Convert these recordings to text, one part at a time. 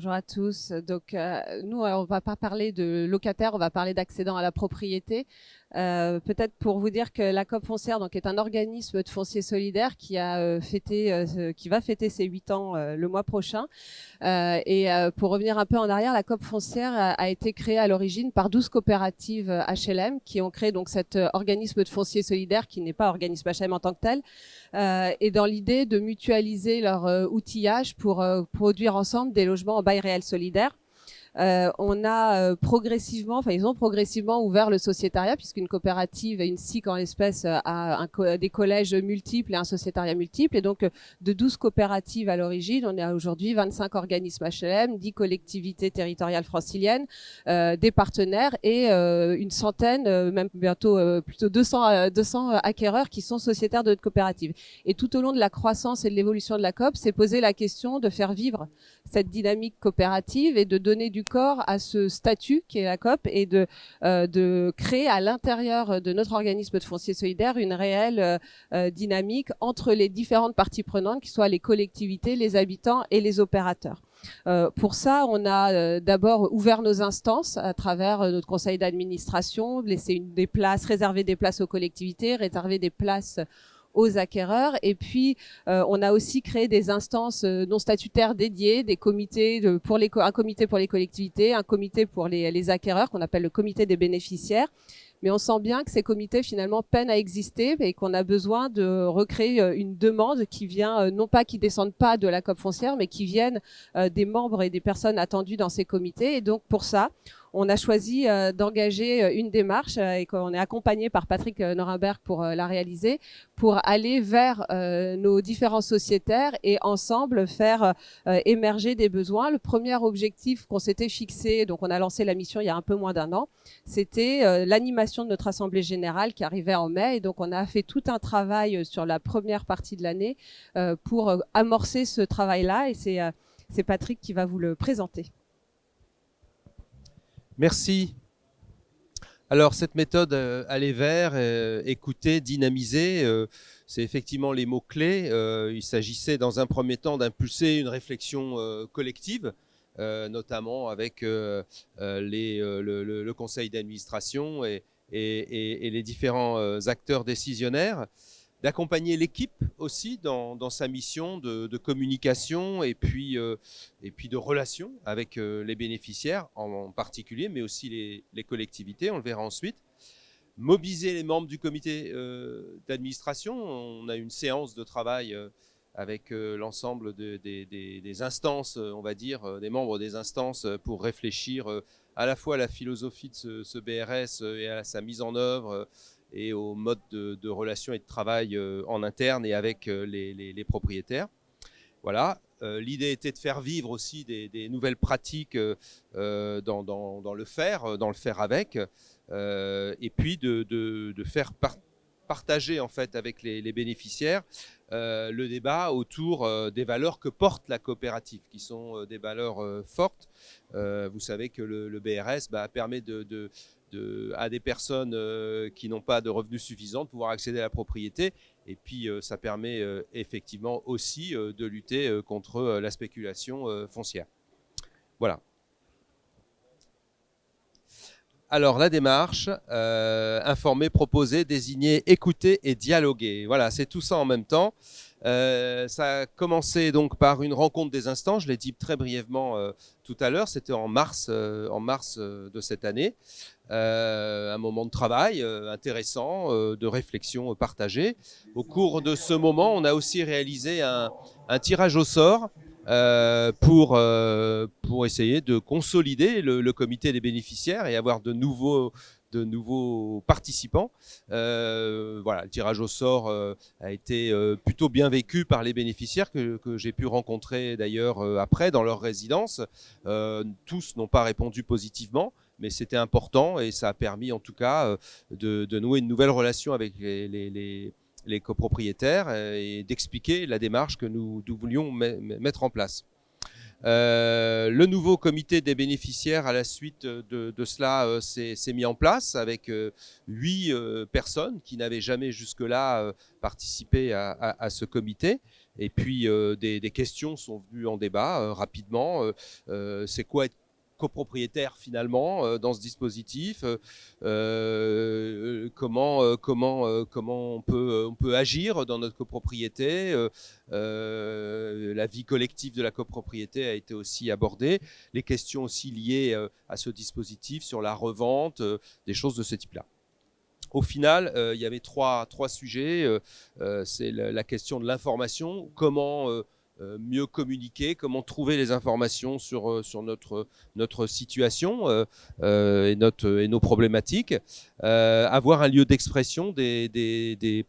bonjour à tous. Donc, nous, on va pas parler de locataires, on va parler d'accédant à la propriété. Peut-être pour vous dire que la COP Foncière donc, est un organisme de foncier solidaire qui va fêter ses 8 ans le mois prochain. Pour revenir un peu en arrière, la COP Foncière a été créée à l'origine par 12 coopératives HLM qui ont créé donc cet organisme de foncier solidaire qui n'est pas organisme HLM en tant que tel, et dans l'idée de mutualiser leur outillage pour produire ensemble des logements en bail réel solidaire. Ils ont progressivement ouvert le sociétariat, puisqu'une coopérative, une SIC en l'espèce, a des collèges multiples et un sociétariat multiple. Et donc, de 12 coopératives à l'origine, on est aujourd'hui 25 organismes HLM, 10 collectivités territoriales franciliennes, des partenaires et une centaine, même bientôt plutôt 200 acquéreurs qui sont sociétaires de notre coopérative. Et tout au long de la croissance et de l'évolution de la COP, s'est posé la question de faire vivre cette dynamique coopérative et de donner du corps à ce statut qui est la COP et de créer à l'intérieur de notre organisme de foncier solidaire une réelle dynamique entre les différentes parties prenantes, qui soient les collectivités, les habitants et les opérateurs. Pour ça, on a d'abord ouvert nos instances à travers notre conseil d'administration, laisser réserver des places aux collectivités, réserver des places aux acquéreurs. Et puis, on a aussi créé des instances non statutaires dédiées, des comités un comité pour les collectivités, un comité pour les acquéreurs qu'on appelle le comité des bénéficiaires. Mais on sent bien que ces comités finalement peinent à exister et qu'on a besoin de recréer une demande qui vient, non pas qui descende pas de la COP foncière, mais qui viennent des membres et des personnes attendues dans ces comités. Et donc pour ça, on a choisi d'engager une démarche et qu'on est accompagné par Patrick Norimberg pour la réaliser, pour aller vers nos différents sociétaires et ensemble faire émerger des besoins. Le premier objectif qu'on s'était fixé, donc on a lancé la mission il y a un peu moins d'un an, c'était l'animation de notre assemblée générale qui arrivait en mai. Et donc on a fait tout un travail sur la première partie de l'année pour amorcer ce travail-là. Et c'est Patrick qui va vous le présenter. Merci. Alors cette méthode aller vers, écouter, dynamiser, c'est effectivement les mots-clés. Il s'agissait dans un premier temps d'impulser une réflexion collective, notamment avec le conseil d'administration et les différents acteurs décisionnaires, d'accompagner l'équipe aussi dans sa mission de communication et puis de relation avec les bénéficiaires en particulier, mais aussi les collectivités, on le verra ensuite. Mobiliser les membres du comité d'administration. On a une séance de travail avec l'ensemble des instances, on va dire, des membres des instances pour réfléchir à la fois à la philosophie de ce BRS et à sa mise en œuvre et au mode de relation et de travail en interne et avec les propriétaires. Voilà. L'idée était de faire vivre aussi des nouvelles pratiques dans le faire avec, et puis de faire partager en fait avec les bénéficiaires le débat autour des valeurs que porte la coopérative, qui sont des valeurs fortes. Vous savez que le BRS permet à des personnes qui n'ont pas de revenus suffisants de pouvoir accéder à la propriété. Et puis, ça permet effectivement aussi de lutter contre la spéculation foncière. Voilà. Alors, la démarche, informer, proposer, désigner, écouter et dialoguer. Voilà, c'est tout ça en même temps. Ça a commencé donc par une rencontre des instants, je l'ai dit très brièvement tout à l'heure, c'était en mars de cette année. Un moment de travail intéressant, de réflexion partagée. Au cours de ce moment, on a aussi réalisé un tirage au sort pour essayer de consolider le comité des bénéficiaires et avoir de nouveaux participants. Voilà, le tirage au sort a été plutôt bien vécu par les bénéficiaires que j'ai pu rencontrer d'ailleurs après dans leur résidence. Tous n'ont pas répondu positivement, mais c'était important et ça a permis en tout cas de nouer une nouvelle relation avec les copropriétaires et d'expliquer la démarche que nous voulions mettre en place. Le nouveau comité des bénéficiaires à la suite de cela s'est mis en place avec 8 personnes qui n'avaient jamais jusque-là participé à ce comité Et puis des questions sont venues en débat rapidement. C'est quoi être copropriétaire finalement dans ce dispositif, comment on peut agir dans notre copropriété, la vie collective de la copropriété a été aussi abordée, les questions aussi liées à ce dispositif sur la revente, des choses de ce type-là. Au final, il y avait trois sujets. C'est la question de l'information, comment mieux communiquer, comment trouver les informations sur notre situation et nos problématiques, avoir un lieu d'expression des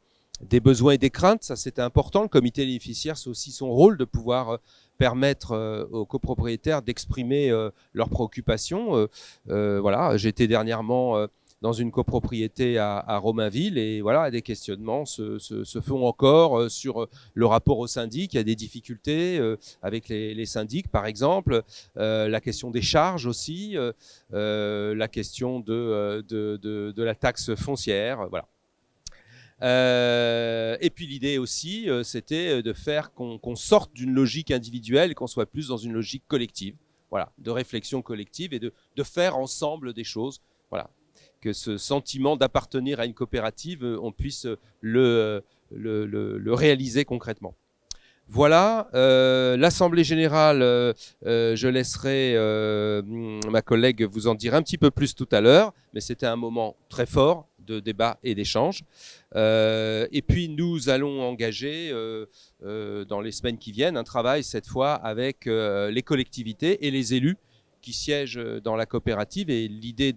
besoins et des craintes, ça c'était important. Le comité des bénéficiaires, c'est aussi son rôle de pouvoir permettre aux copropriétaires d'exprimer leurs préoccupations. Voilà, j'étais dernièrement dans une copropriété à Romainville et voilà, des questionnements se font encore sur le rapport au syndic. Il y a des difficultés avec les syndics par exemple, la question des charges aussi, la question de la taxe foncière, voilà. Et puis l'idée aussi, c'était de faire qu'on sorte d'une logique individuelle et qu'on soit plus dans une logique collective, voilà, de réflexion collective et de faire ensemble des choses, voilà, que ce sentiment d'appartenir à une coopérative, on puisse le réaliser concrètement. Voilà, l'Assemblée générale, je laisserai ma collègue vous en dire un petit peu plus tout à l'heure, mais c'était un moment très fort de débat et d'échange. Et puis nous allons engager dans les semaines qui viennent un travail cette fois avec les collectivités et les élus qui siègent dans la coopérative. Et l'idée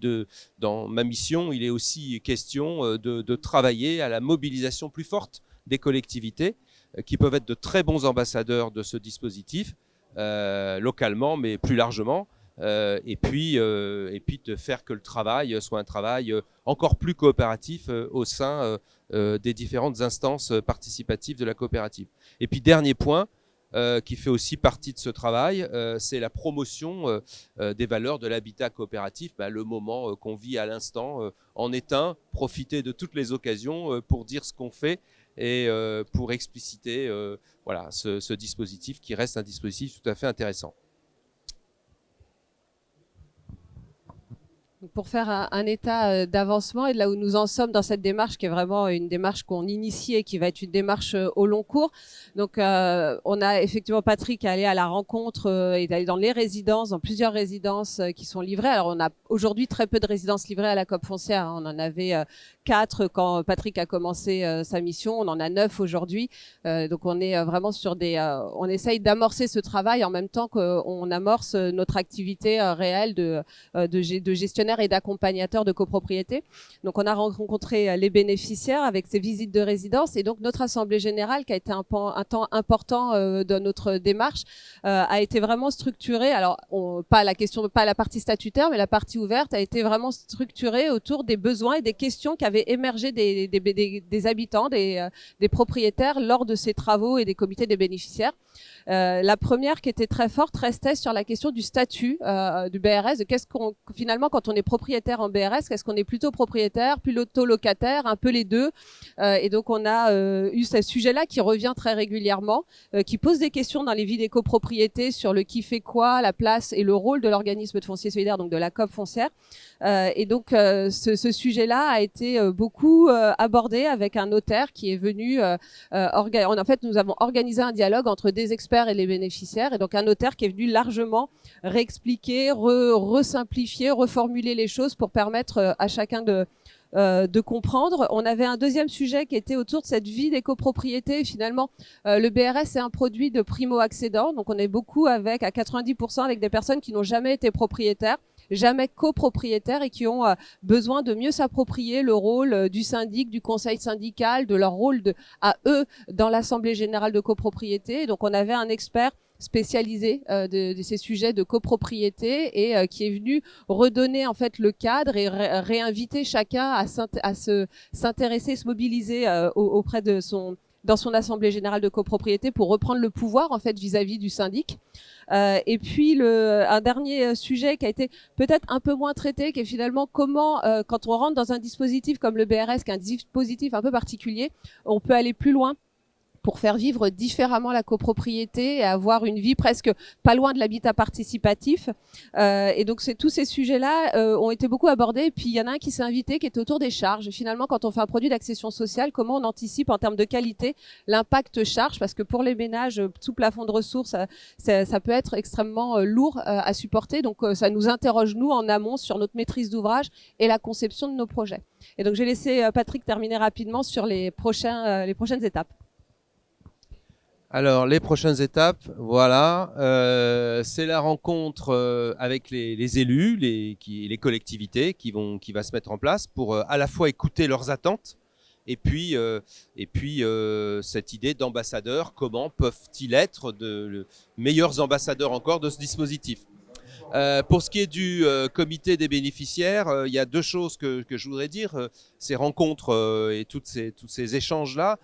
dans ma mission, il est aussi question de travailler à la mobilisation plus forte des collectivités qui peuvent être de très bons ambassadeurs de ce dispositif, localement, mais plus largement, et puis de faire que le travail soit un travail encore plus coopératif au sein des différentes instances participatives de la coopérative. Et puis dernier point, qui fait aussi partie de ce travail, c'est la promotion des valeurs de l'habitat coopératif. Le moment qu'on vit à l'instant en est un, profiter de toutes les occasions pour dire ce qu'on fait et pour expliciter voilà, ce dispositif qui reste un dispositif tout à fait intéressant. Pour faire un état d'avancement et de là où nous en sommes dans cette démarche qui est vraiment une démarche qu'on initie et qui va être une démarche au long cours. Donc on a effectivement Patrick allé à la rencontre et d'aller dans les résidences, dans plusieurs résidences qui sont livrées. Alors on a aujourd'hui très peu de résidences livrées à la COP foncière, hein. On en avait 4 quand Patrick a commencé sa mission, on en a 9 aujourd'hui. Donc on est vraiment sur on essaye d'amorcer ce travail en même temps qu'on amorce notre activité réelle de gestionnaire et d'accompagnateurs de copropriété. Donc on a rencontré les bénéficiaires avec ces visites de résidence et donc notre assemblée générale qui a été un temps important de notre démarche a été vraiment structurée. Alors pas la partie statutaire, mais la partie ouverte a été vraiment structurée autour des besoins et des questions qui avaient émergé des habitants, des propriétaires lors de ces travaux et des comités des bénéficiaires. La première qui était très forte restait sur la question du statut du BRS, de finalement quand on est propriétaire en BRS, qu'est-ce qu'on est plutôt propriétaire, plutôt locataire, un peu les deux. Et donc on a eu ce sujet-là qui revient très régulièrement, qui pose des questions dans les vies des copropriétés sur le qui fait quoi, la place et le rôle de l'organisme de foncier solidaire, donc de la COP foncière. Et donc ce sujet-là a été beaucoup abordé avec un notaire qui est venu. En fait, nous avons organisé un dialogue entre des experts et les bénéficiaires, et donc un notaire qui est venu largement réexpliquer, resimplifier, reformuler les choses pour permettre à chacun de comprendre. On avait un deuxième sujet qui était autour de cette vie des copropriétés. Finalement, le BRS est un produit de primo-accédants, donc on est beaucoup à 90% avec des personnes qui n'ont jamais été propriétaires, jamais copropriétaires et qui ont besoin de mieux s'approprier le rôle du syndic, du conseil syndical, de leur rôle à eux dans l'assemblée générale de copropriété. Donc on avait un expert spécialisé de ces sujets de copropriété et qui est venu redonner en fait le cadre et réinviter chacun à s'intéresser, se mobiliser auprès de dans son assemblée générale de copropriété pour reprendre le pouvoir en fait vis-à-vis du syndic. Et puis un dernier sujet qui a été peut-être un peu moins traité, qui est finalement comment, quand on rentre dans un dispositif comme le BRS, qui est un dispositif un peu particulier, on peut aller plus loin pour faire vivre différemment la copropriété et avoir une vie presque pas loin de l'habitat participatif. Et donc tous ces sujets-là ont été beaucoup abordés. Et puis il y en a un qui s'est invité qui était autour des charges. Et finalement, quand on fait un produit d'accession sociale, comment on anticipe en termes de qualité l'impact charge, parce que pour les ménages sous plafond de ressources, ça peut être extrêmement lourd à supporter. Donc ça nous interroge, nous, en amont, sur notre maîtrise d'ouvrage et la conception de nos projets. Et donc, je vais laisser Patrick terminer rapidement sur les prochaines étapes. Alors, les prochaines étapes, voilà, c'est la rencontre avec les élus, les collectivités qui va se mettre en place pour à la fois écouter leurs attentes et puis cette idée d'ambassadeurs, comment peuvent-ils être de meilleurs ambassadeurs encore de ce dispositif. Pour ce qui est du comité des bénéficiaires, il y a deux choses que je voudrais dire. Ces rencontres et tous ces échanges-là,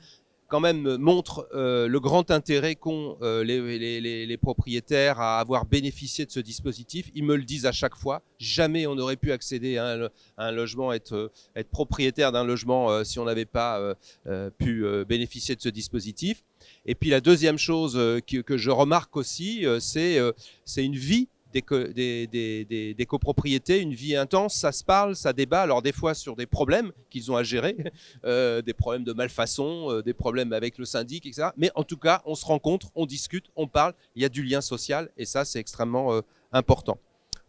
quand même, montrent le grand intérêt qu'ont les propriétaires à avoir bénéficié de ce dispositif. Ils me le disent à chaque fois. Jamais on n'aurait pu accéder à un logement, être propriétaire d'un logement si on n'avait pas pu bénéficier de ce dispositif. Et puis la deuxième chose que je remarque aussi, c'est une vie des copropriétés, une vie intense, ça se parle, ça débat, alors des fois sur des problèmes qu'ils ont à gérer, des problèmes de malfaçon, des problèmes avec le syndic, etc. Mais en tout cas, on se rencontre, on discute, on parle, il y a du lien social et ça, c'est extrêmement important.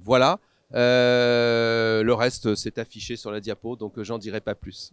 Voilà, le reste, c'est affiché sur la diapo, donc j'en dirai pas plus.